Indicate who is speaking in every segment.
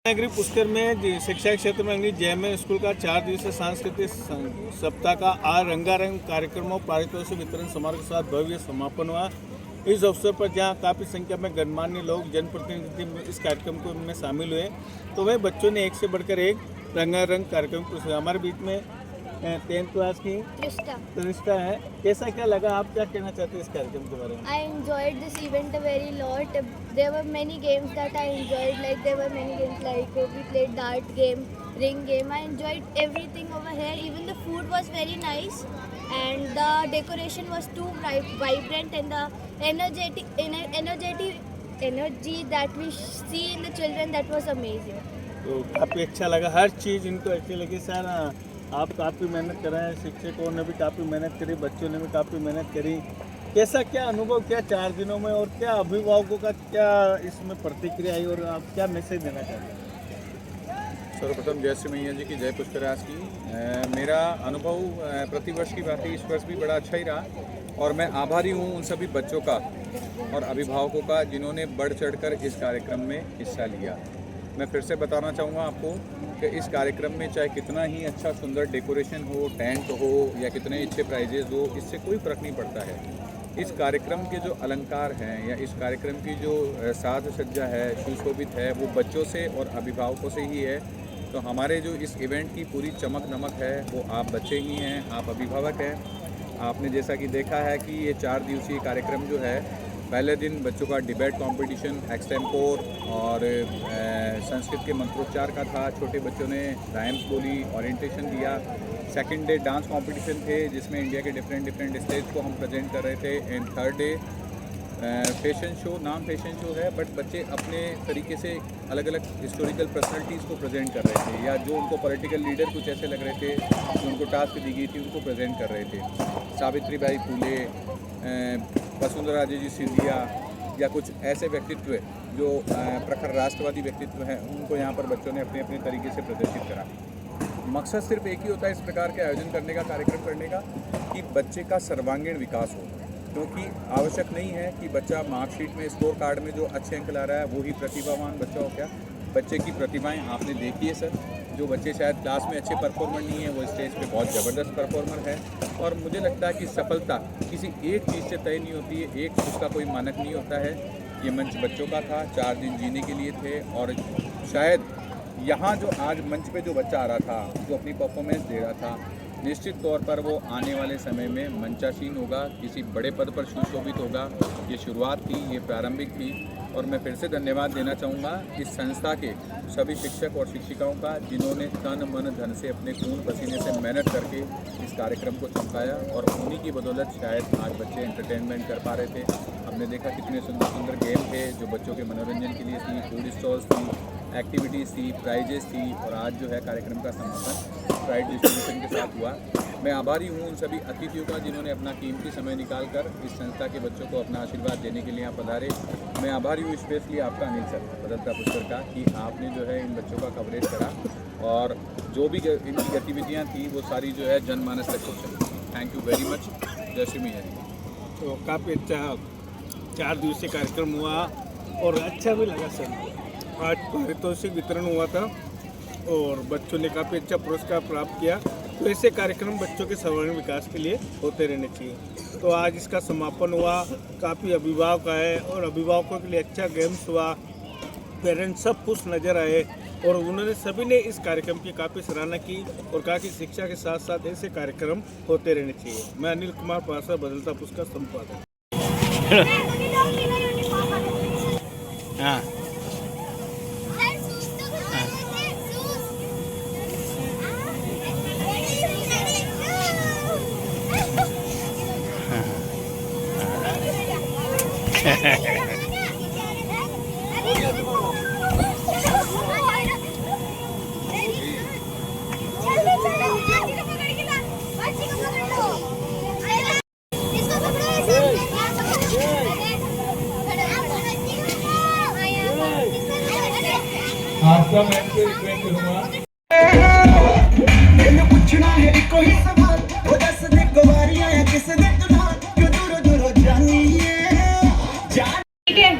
Speaker 1: नागरिक पुष्कर में शिक्षा क्षेत्र में अंग्रेजी जैम स्कूल का 4 दिवसीय सांस्कृतिक सप्ताह का आज रंगारंग कार्यक्रमों पारितोषिक वितरण समारोह के साथ भव्य समापन हुआ। इस अवसर पर जहां काफ़ी संख्या में गणमान्य लोग जनप्रतिनिधि इस कार्यक्रम को में शामिल हुए, तो वह बच्चों ने एक से बढ़कर एक रंगारंग कार्यक्रम प्रस्तुत। हमारे बीच में 10th क्लास की त्रिष्टा है। कैसा क्या लगा, आप क्या कहना चाहते हैं इस कार्यक्रम के बारे में?
Speaker 2: I enjoyed this event a very lot. There were many games that I enjoyed. Like there were many games like we played dart game, ring game. I enjoyed everything over here. Even the food was very nice, and the decoration was too vibrant, and the energy that we see in the children, that was amazing.
Speaker 1: तो काफ़ी अच्छा लगा, हर चीज़ इनको अच्छी लगी। Sir आप काफ़ी मेहनत कर रहे हैं, शिक्षकों ने भी काफ़ी मेहनत करी, बच्चों ने भी काफ़ी मेहनत करी। कैसा क्या अनुभव क्या 4 दिनों में, और क्या अभिभावकों का क्या इसमें प्रतिक्रिया आई, और आप क्या मैसेज देना चाहते हैं?
Speaker 3: सर्वप्रथम जय श्री मैया जी की, जय पुष्कराज की। मेरा अनुभव प्रतिवर्ष की बात है, इस वर्ष भी बड़ा अच्छा ही रहा, और मैं आभारी हूँ उन सभी बच्चों का और अभिभावकों का जिन्होंने बढ़ चढ़कर इस कार्यक्रम में हिस्सा लिया। मैं फिर से बताना चाहूँगा आपको कि इस कार्यक्रम में चाहे कितना ही अच्छा सुंदर डेकोरेशन हो, टेंट हो, या कितने अच्छे प्राइजेज हो, इससे कोई फ़र्क नहीं पड़ता है। इस कार्यक्रम के जो अलंकार हैं या इस कार्यक्रम की जो साज सज्जा है, सुशोभित है, वो बच्चों से और अभिभावकों से ही है। तो हमारे जो इस इवेंट की पूरी चमक दमक है वो आप बच्चे ही हैं, आप अभिभावक हैं। आपने जैसा कि देखा है कि ये 4 दिवसीय कार्यक्रम जो है, पहले दिन बच्चों का डिबेट कंपटीशन, एक्सटेम्पोर और संस्कृत के मंत्रोच्चार का था। छोटे बच्चों ने राइम्स बोली, ओरिएंटेशन दिया। सेकंड डे डांस कंपटीशन थे जिसमें इंडिया के डिफरेंट स्टेज को हम प्रेजेंट कर रहे थे। And third day fashion show, नाम फैशन शो है, बट बच्चे अपने तरीके से अलग अलग हिस्टोरिकल पर्सनैलिटीज़ को प्रेजेंट कर रहे थे, या जो उनको पॉलिटिकल लीडर कुछ ऐसे लग रहे थे जो उनको टास्क दी गई थी उनको प्रेजेंट कर रहे थे। सावित्री बाई फूले, वसुंधरा राजे जी सिंधिया, या कुछ ऐसे व्यक्तित्व जो प्रखर राष्ट्रवादी व्यक्तित्व हैं, उनको यहाँ पर बच्चों ने अपने अपने तरीके से प्रदर्शित करा। मकसद सिर्फ एक ही होता है इस प्रकार के आयोजन करने का, कार्यक्रम करने का, कि बच्चे का सर्वांगीण विकास हो। क्योंकि आवश्यक नहीं है कि बच्चा मार्कशीट में, स्कोर कार्ड में जो अच्छे अंक ला रहा है वो ही प्रतिभावान बच्चा हो। क्या बच्चे की प्रतिभाएं आपने देखी है सर, जो बच्चे शायद क्लास में अच्छे परफॉर्मर नहीं है, वो स्टेज पे बहुत ज़बरदस्त परफॉर्मर है। और मुझे लगता है कि सफलता किसी एक चीज़ से तय नहीं होती है, एक उसका कोई मानक नहीं होता है। ये मंच बच्चों का था, 4 दिन जीने के लिए थे, और शायद यहाँ जो आज मंच पे जो बच्चा आ रहा था, जो अपनी परफॉर्मेंस दे रहा था, निश्चित तौर पर वो आने वाले समय में मंचासीन होगा, किसी बड़े पद पर सुशोभित होगा। ये शुरुआत थी, ये प्रारंभिक थी, और मैं फिर से धन्यवाद देना चाहूँगा इस संस्था के सभी शिक्षक और शिक्षिकाओं का, जिन्होंने तन मन धन से अपने खून पसीने से मेहनत करके इस कार्यक्रम को चमकाया, और उन्हीं की बदौलत शायद आज बच्चे एंटरटेनमेंट कर पा रहे थे। हमने देखा कितने सुंदर सुंदर गेम थे जो बच्चों के मनोरंजन के लिए थी, फूड स्टॉल्स थी, एक्टिविटीज़ थी, प्राइजेस थी, और आज जो है कार्यक्रम का समापन प्राइज डिस्ट्रीब्यूशन के साथ हुआ। मैं आभारी हूँ उन सभी अतिथियों का जिन्होंने अपना कीमती समय निकालकर इस संस्था के बच्चों को अपना आशीर्वाद देने के लिए यहाँ पधारे। मैं आभारी हूँ स्पेशली आपका अनिल सर, बदलता पुष्कर का, कि आपने जो है इन बच्चों का कवरेज करा, और जो भी इनकी गतिविधियाँ थी वो सारी जो है जनमानस तक पहुँची। Thank you very much. जय श्री मैया जी।
Speaker 1: तो काफ़ी अच्छा 4 दिवसीय कार्यक्रम हुआ और अच्छा भी लगा सर। आज पारितोषिक वितरण हुआ था और बच्चों ने काफ़ी अच्छा पुरस्कार प्राप्त किया। तो ऐसे कार्यक्रम बच्चों के सर्वांगीण विकास के लिए होते रहने चाहिए। तो आज इसका समापन हुआ, काफ़ी अभिभावक आए और अभिभावकों के लिए अच्छा गेम्स हुआ, पेरेंट्स सब खुश नज़र आए, और उन्होंने सभी ने इस कार्यक्रम की काफ़ी सराहना की और कहा कि शिक्षा के साथ साथ ऐसे कार्यक्रम होते रहने चाहिए। मैं अनिल कुमार पासा, बदलता पुष्कर संपादक। हाँ
Speaker 4: आपका मैं आपसे रिक्वेस्ट करूंगा, पूछना है कोई सवाल, वो दस दे गवारियां है किस दे दुल्हा, क्यों दूर दूर जानी है।
Speaker 5: ठीक है,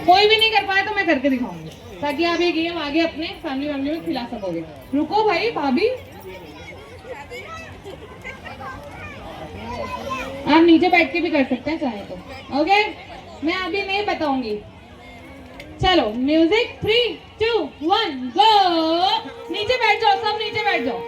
Speaker 5: कोई भी नहीं कर पाया तो मैं करके दिखाऊंगी। ताकि आप ये गेम आगे अपने फैमिली में खिला सकोगे। रुको भाई भाभी, आप नीचे बैठ के भी कर सकते हैं चाहे तो। ओके, मैं अभी नहीं बताऊंगी। चलो म्यूजिक 3 2 1 गो। नीचे बैठ जाओ, सब नीचे बैठ जाओ।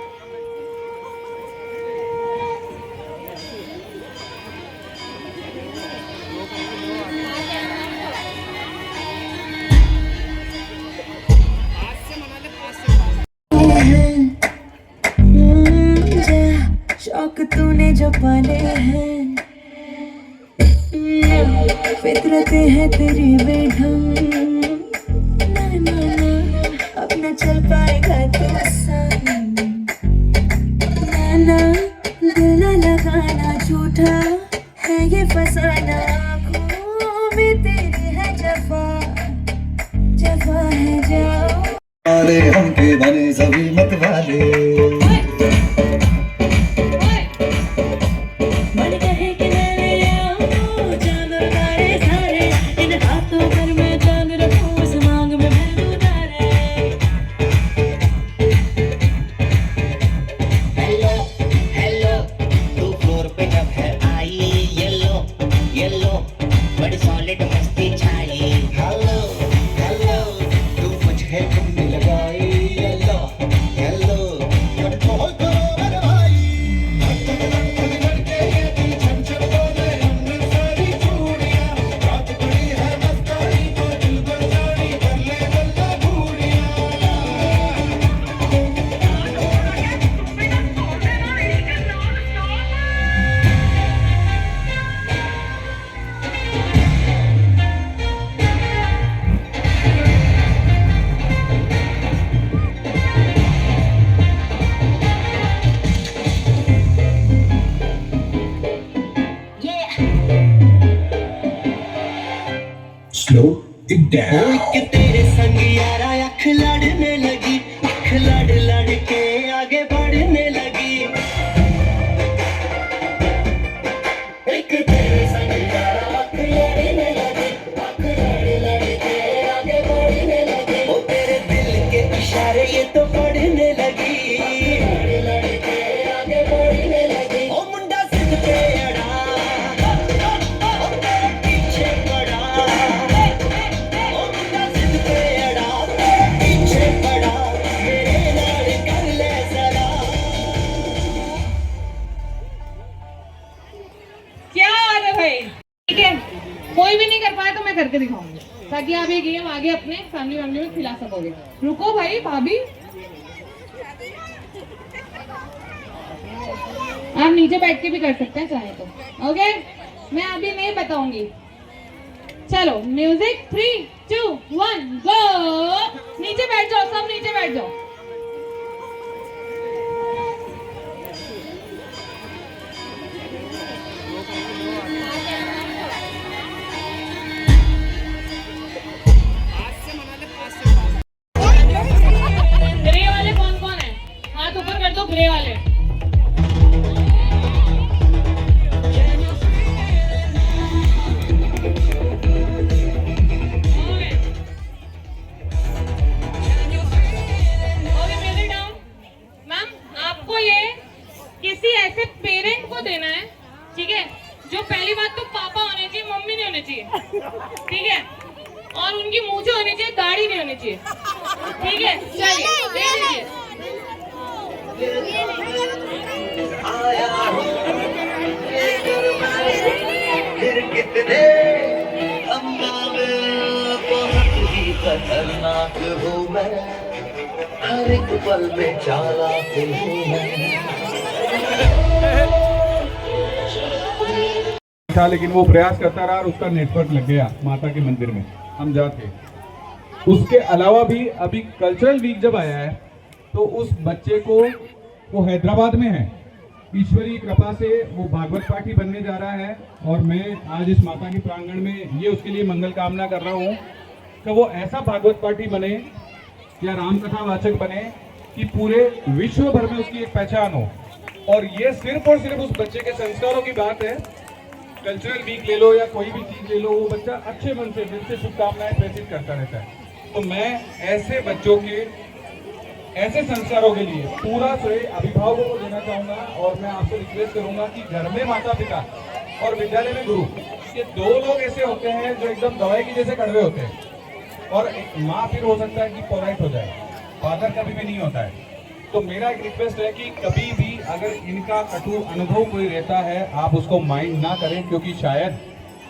Speaker 4: शौक तूने जो पाले हैं, फितरत है तेरी बेढंग, ना अब न चल पाएगा तू संग, ना दिल न लगाना, झूठा है ये फसाना, आँखों में तेरी है जफा, जफा है जाओ वाले हमके बने सभी मत वाले।
Speaker 6: Slow it down.
Speaker 4: कि तेरे संग यारा अख लड़ने लगी, अख लड़ लड़ के आगे बढ़ने लगी। एक तेरे संग यारा अख लड़ने लगी, अख लड़ लड़ के आगे बढ़ने लगी। ओ तेरे दिल के इशारे ये तो पढ़ने लगी, लड़ लड़ के आगे बढ़ने लगी। ओ मुंडा जिद पे अड़ा, ओ तेरे पीछे पड़ा।
Speaker 5: ठीक है, कोई भी नहीं कर पाया तो मैं करके दिखाऊंगी ताकि आप ये गेम आगे अपने फैमिली में खिला सकोगे। रुको भाई भाभी, आप नीचे बैठ के भी कर सकते हैं चाहे तो। ओके, मैं अभी नहीं बताऊंगी। चलो म्यूजिक 3 2 1 गो। नीचे बैठ जाओ, सब नीचे बैठ जाओ। ग्रे वाले कौन कौन है? हाथ ऊपर कर दो, ग्रे वाले। मैम, आपको ये किसी ऐसे पेरेंट को देना है, ठीक है, जो पहली बात तो पापा होने चाहिए, मम्मी नहीं होने चाहिए, ठीक है, और उनकी मूंछें होनी चाहिए, दाढ़ी नहीं होनी चाहिए, ठीक है। चलिए दे दीजिए।
Speaker 4: फिर कितने हंगामे, बहुत ही खतरनाक हूँ मैं, हर एक पल में चालाक हूँ मैं।
Speaker 3: था लेकिन वो प्रयास करता रहा और उसका नेटवर्क लग गया माता के मंदिर में, हम जाते। उसके अलावा भी अभी कल्चरल वीक जब आया है तो उस बच्चे को, वो हैदराबाद में है, ईश्वरी कृपा से वो भागवत पाठी बनने जा रहा है और मैं आज इस माता के प्रांगण में ये उसके लिए मंगल कामना कर रहा हूँ कि वो ऐसा भागवत पाठी बने या राम कथा वाचक बने कि पूरे विश्व भर में उसकी एक पहचान हो। और ये सिर्फ और सिर्फ उस बच्चे के संस्कारों की बात है। कल्चरल वीक ले लो या कोई भी चीज ले लो, वो बच्चा अच्छे मन से, दिल से शुभकामनाएं प्रेषित करता रहता है।
Speaker 7: तो मैं ऐसे बच्चों के ऐसे संस्कारों के लिए पूरा श्रेय अभिभावकों को देना चाहूंगा। और मैं आपसे रिक्वेस्ट करूंगा कि घर में माता पिता और विद्यालय में गुरु, ये दो लोग ऐसे होते हैं जो एकदम दवाई के जैसे कड़वे होते हैं। और एक माँ फिर हो सकता है कि पोलाइट हो जाए, फादर कभी भी नहीं होता है। तो मेरा एक रिक्वेस्ट है कि कभी भी अगर इनका कटु अनुभव कोई रहता है, आप उसको माइंड ना करें, क्योंकि शायद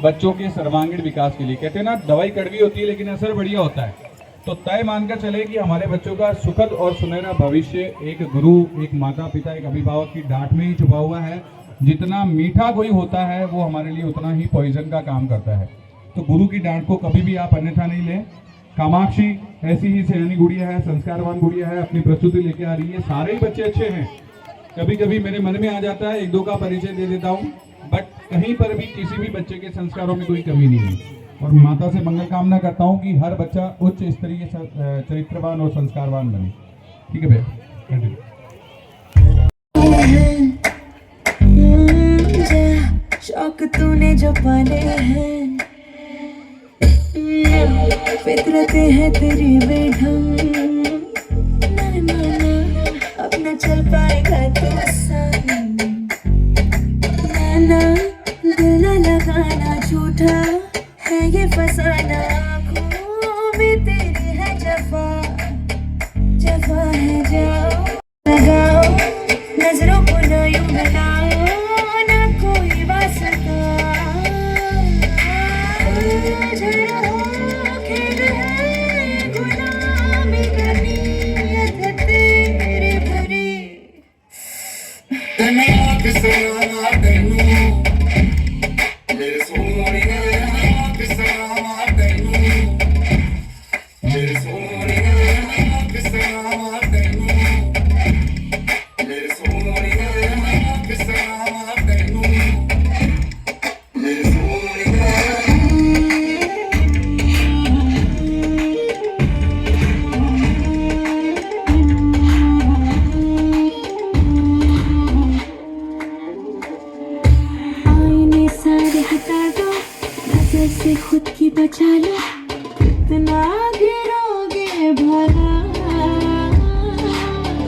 Speaker 7: बच्चों के सर्वांगीण विकास के लिए, कहते हैं ना दवाई कड़वी होती है लेकिन असर बढ़िया होता है। तो तय मानकर चले कि हमारे बच्चों का सुखद और सुनहरा भविष्य एक गुरु, एक माता पिता, एक अभिभावक की डांट में ही छुपा हुआ है। जितना मीठा कोई होता है वो हमारे लिए उतना ही पॉइजन का काम करता है। तो गुरु की डांट को कभी भी आप अन्यथा नहीं लें। कामाक्षी ऐसी ही सयानी गुड़िया है, संस्कारवान गुड़िया है, अपनी प्रस्तुति लेके आ रही है। सारे ही बच्चे अच्छे हैं। कभी कभी मेरे मन में आ जाता है एक दो का परिचय दे देता हूँ, बट कहीं पर भी किसी भी बच्चे के संस्कारों में कोई कमी नहीं है। और माता से मंगल कामना करता हूँ कि हर बच्चा उच्च स्तरीय चरित्रवान और संस्कारवान बने। ठीक है भैया, कंटिन्यू।
Speaker 8: शौक तूने जो पाले हैं, फितरतें हैं तेरी बेढंग, अब न चल पाएगा तू संग, दिल न लगाना झूठा है ये फसाना, आँखों में तेरी है जफा, जफा है जाओ लगाओ, नजरों को ना यूं बनाओ, ना कोई वास्ता, जरा खेल है गुलामी का नीयत है तेरी बुरी। आईने सारे हटा दो, नजर से खुद की बचा लो, कितना गिरोगे भला,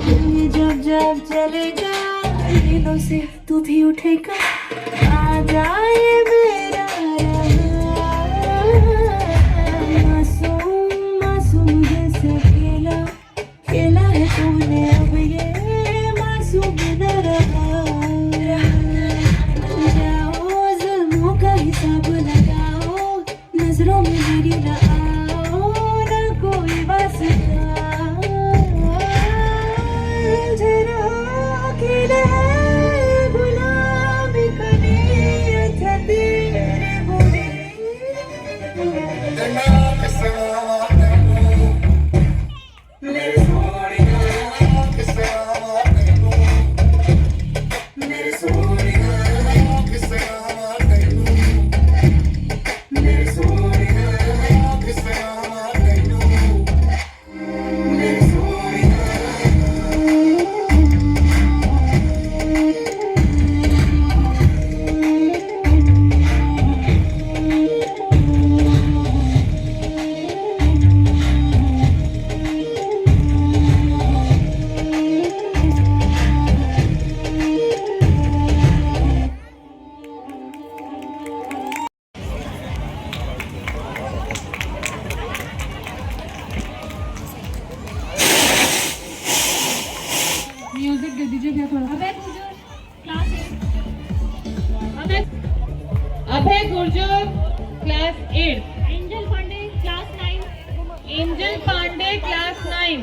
Speaker 8: ये जब जब चलेगा नींदों से तू भी उठेगा, आ जाए मेरा मासूम मासूम जैसे खेला खेला है तूने, अब ये मासूम न रहा, जाओ जुल्मों का हिसाब लगाओ, नजरों में मेरी न आओ, ना कोई वास्ता, जरा खेल है गुलामी का नीयत है तेरी बुरी।
Speaker 5: म्यूजिक दे दीजिए भैया थोड़ा। Abhay Gurjar class 8। Abhay Gurjar class 8। Angel Pandey class 9। Angel Pandey class 9।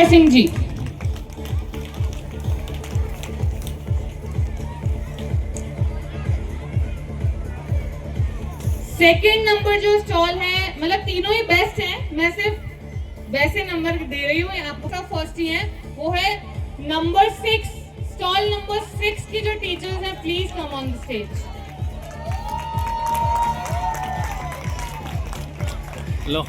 Speaker 5: Singh ji. Second number जो स्टॉल है, मतलब तीनों ही बेस्ट हैं, मैं सिर्फ वैसे नंबर दे रही हूँ, आपका फर्स्ट ही है, वो है नंबर 6, स्टॉल नंबर 6 की जो टीचर्स हैं, please come on the stage.
Speaker 1: लो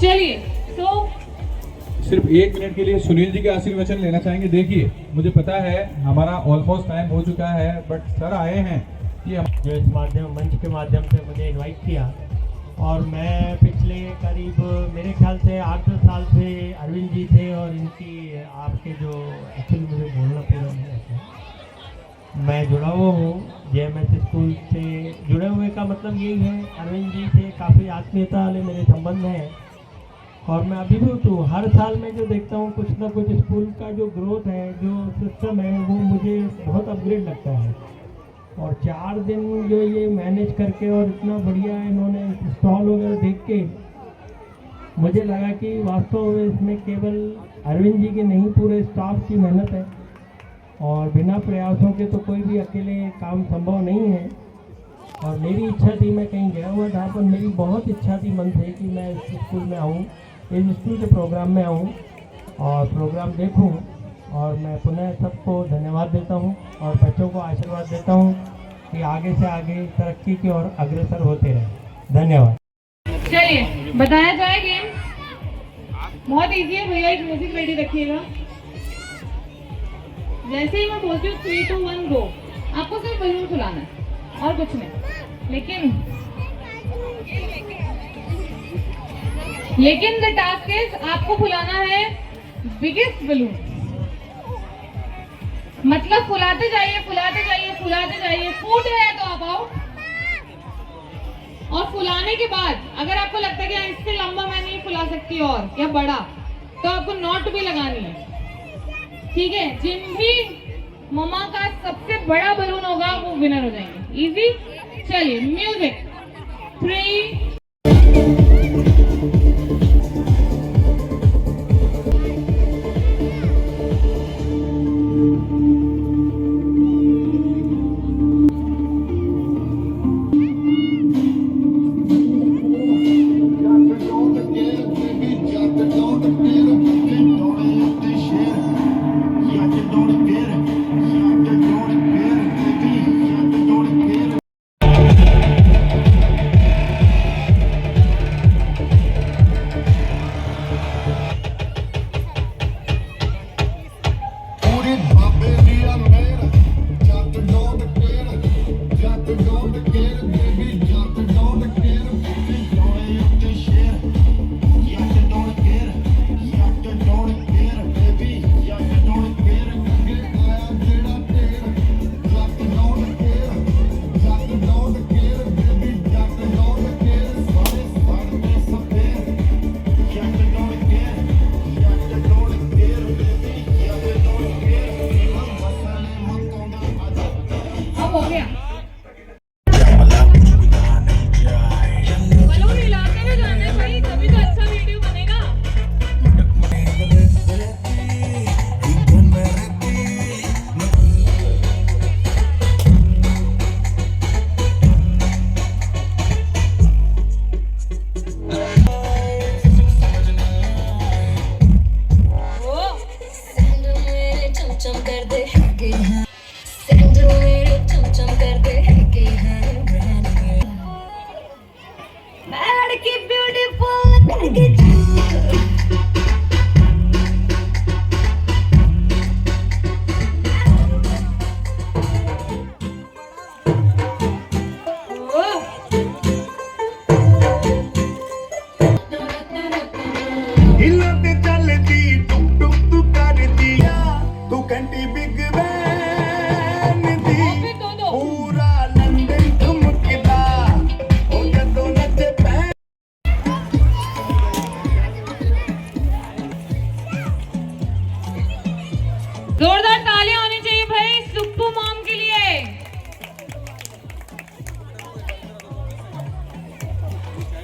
Speaker 5: चलिए, तो
Speaker 7: सिर्फ 1 मिनट के लिए सुनील जी के आशीर्वचन लेना चाहेंगे। देखिए, मुझे पता है हमारा ऑलमोस्ट टाइम हो चुका है, बट सर आए हैं कि हम
Speaker 9: जो इस मंच के माध्यम से मुझे इनवाइट किया, और मैं पिछले करीब मेरे ख्याल से 8-10 साल से अरविंद जी थे, और इनकी आपके जो एक्चुअली मुझे बोलना पूरा नहीं आता, मैं जुड़ा हुआ हूँ JMS स्कूल से। जुड़े हुए का मतलब यही है, अरविंद जी से काफ़ी आत्मीयता वाले मेरे संबंध हैं, और मैं अभिभूत हूँ। हर साल मैं जो देखता हूँ कुछ ना कुछ स्कूल का जो ग्रोथ है, जो सिस्टम है, वो मुझे बहुत अपग्रेड लगता है। और 4 दिन जो ये मैनेज करके और इतना बढ़िया इन्होंने स्टॉल वगैरह देख के मुझे लगा कि वास्तव में इसमें केवल अरविंद जी की नहीं, पूरे स्टाफ की मेहनत है, और बिना प्रयासों के तो कोई भी अकेले काम संभव नहीं है। और मेरी इच्छा थी, मैं कहीं गया हुआ था, पर मेरी बहुत इच्छा थी मन से कि मैं इस स्कूल में आऊँ, इस स्कूल के प्रोग्राम में आऊँ और प्रोग्राम देखूँ। और मैं पुनः सबको धन्यवाद देता हूँ और बच्चों को आशीर्वाद देता हूँ कि आगे से आगे तरक्की की ओर अग्रसर होते रहें। धन्यवाद।
Speaker 5: चलिए बताया जाए गेम, बहुत इजी है भैया, एक म्यूजिक रेडी रखिएगा। जैसे ही मैं बोलती हूँ 3, 2, 1 गो, आपको सिर्फ बलून फुलाना है और कुछ नहीं, लेकिन द टास्क इज आपको फुलाना है बिगेस्ट बलून। मतलब फुलाते जाइए, फुलाते जाइए, फुलाते जाइए, फूट है तो आप आउट। और फुलाने के बाद अगर आपको लगता है कि इससे लंबा मैं नहीं फुला सकती और या बड़ा, तो आपको नॉट भी लगानी है, ठीक है। जिन भी ममा का सबसे बड़ा बलून होगा वो विनर हो जाएंगे। इजी। चलिए म्यूजिक 3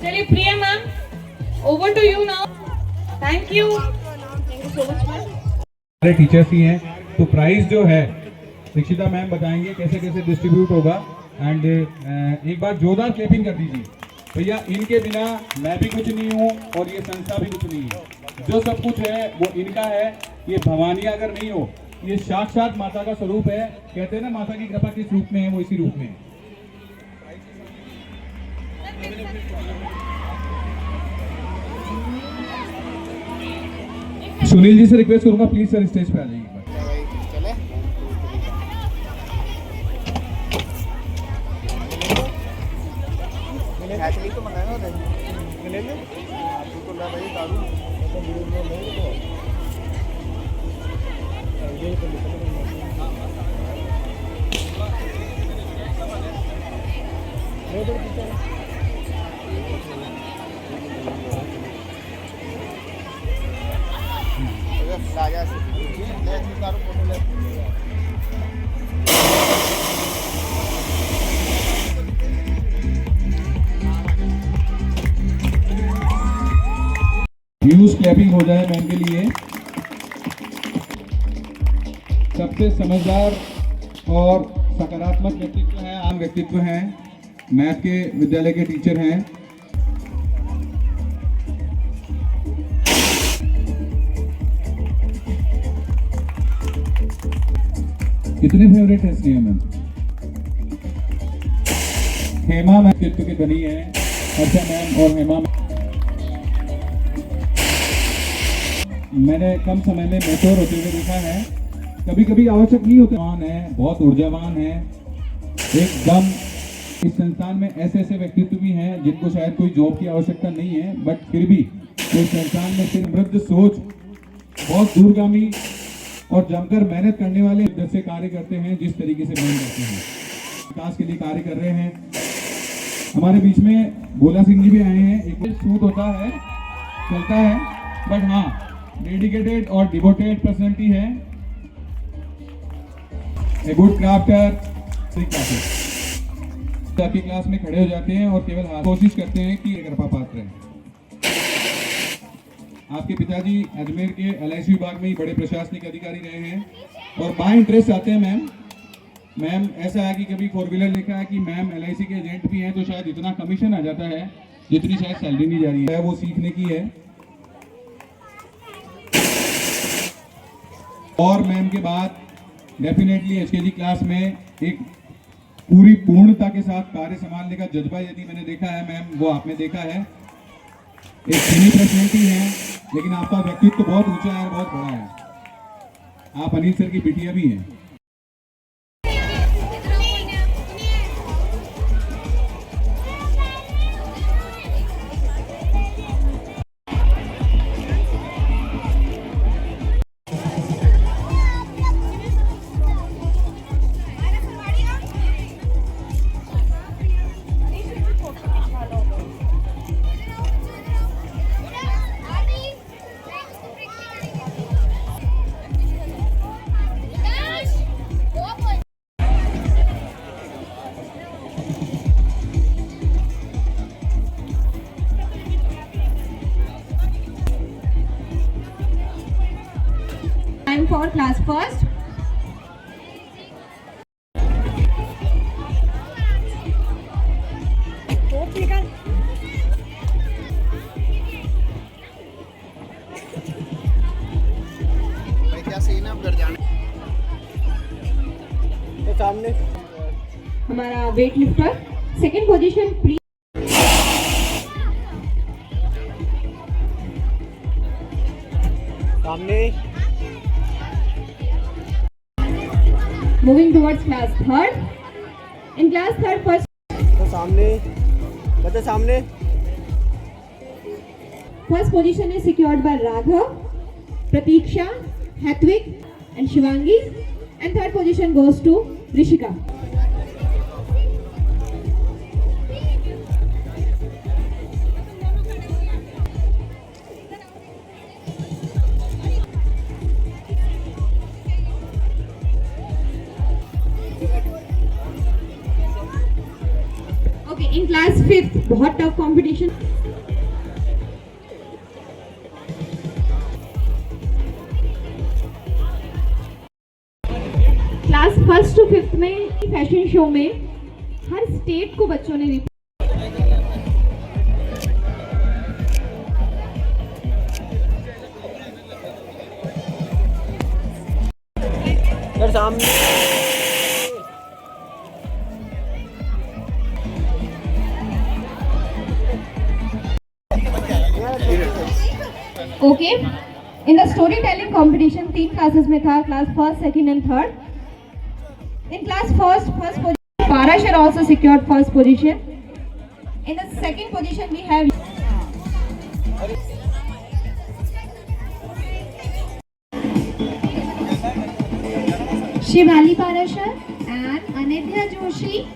Speaker 5: चलिए Priya ma'am, over to you now. Thank you so much ma'am.
Speaker 7: हमारे टीचर्स ही हैं, तो प्राइस जो है दीक्षिता मैम बताएंगे कैसे कैसे डिस्ट्रीब्यूट होगा। एंड एक बार जोरदार क्लैपिंग कर दीजिए भैया, इनके बिना मैं भी कुछ नहीं हूँ और ये संस्था भी कुछ नहीं है। जो सब कुछ है वो इनका है। ये भवानी अगर नहीं हो, ये साक्षात माता का स्वरूप है। कहते हैं ना माता की कृपा किस रूप में है, वो इसी रूप में है। सुनील जी से रिक्वेस्ट करूंगा प्लीज सर स्टेज पे आ जाइए। न्यूज क्लैपिंग हो जाए मैम के लिए। सबसे समझदार और सकारात्मक व्यक्तित्व है, आम व्यक्तित्व हैं, मैथ के विद्यालय के टीचर हैं। कितने फेवरेट है स्नेहा मैम? हेमा मैम व्यक्तित्व के धनी है, हर्षा मैम और हेमा मैम। मैंने कम समय में मैच्योर होते हुए देखा है, कभी कभी आवश्यक नहीं होते। है बहुत ऊर्जावान है एकदम। इस संस्थान में ऐसे ऐसे व्यक्तित्व भी हैं जिनको शायद कोई जॉब की आवश्यकता नहीं है, बट फिर भी इस संस्थान में सिर्फ समृद्ध सोच, बहुत दूरगामी और जमकर मेहनत करने वाले इधर से कार्य करते हैं। जिस तरीके से मेहनत करते हैं, विकास के लिए कार्य कर रहे हैं। हमारे बीच में भोला सिंह जी भी आए हैं। एक सूट होता है, चलता है, बट हाँ डेडिकेटेड और डिवोटेड पर्सनैलिटी है। ए गुड क्राफ्टर आपकी क्लास में खड़े हो जाते हैं और केवल कोशिश करते हैं कि कृपा पात्र हैं। आपके पिताजी अजमेर के LIC विभाग में ही बड़े प्रशासनिक अधिकारी रहे हैं और बाय इंटरेस्ट आते हैं मैम। ऐसा है कि कभी 4 व्हीलर देखा है कि मैम LIC के एजेंट भी हैं, तो शायद इतना कमीशन आ जाता है जितनी शायद सैलरी नहीं जा रही है, वो सीखने की है। और मैम के बाद डेफिनेटली HKG क्लास में एक पूरी पूर्णता के साथ कार्य संभालने का जज्बा यदि मैंने देखा है मैम, वो आपने देखा है। एक सीनियर पर्सनैलिटी है, लेकिन आपका व्यक्तित्व बहुत ऊंचा है और बहुत बड़ा है। आप अनिल सर की बिटिया भी हैं।
Speaker 5: Time for class first.
Speaker 1: सामने
Speaker 5: हमारा weight lifter second position please.
Speaker 1: सामने
Speaker 5: Moving towards class third. In class third first.
Speaker 1: तो सामने बता सामने।
Speaker 5: First position is secured by Raghav, Pratiksha, Hatvik and Shivangi. And third position goes to Rishika. Okay, in class 5th बहुत tough competition. Class 1st to 5th में fashion show में हर state को बच्चों ने okay. In the story telling competition 3 classes में था, class 1st, 2nd and 3rd। In class first position, Parashar also secured first position. In the second position we have
Speaker 2: Shivali Parashar and Anidhya Joshi.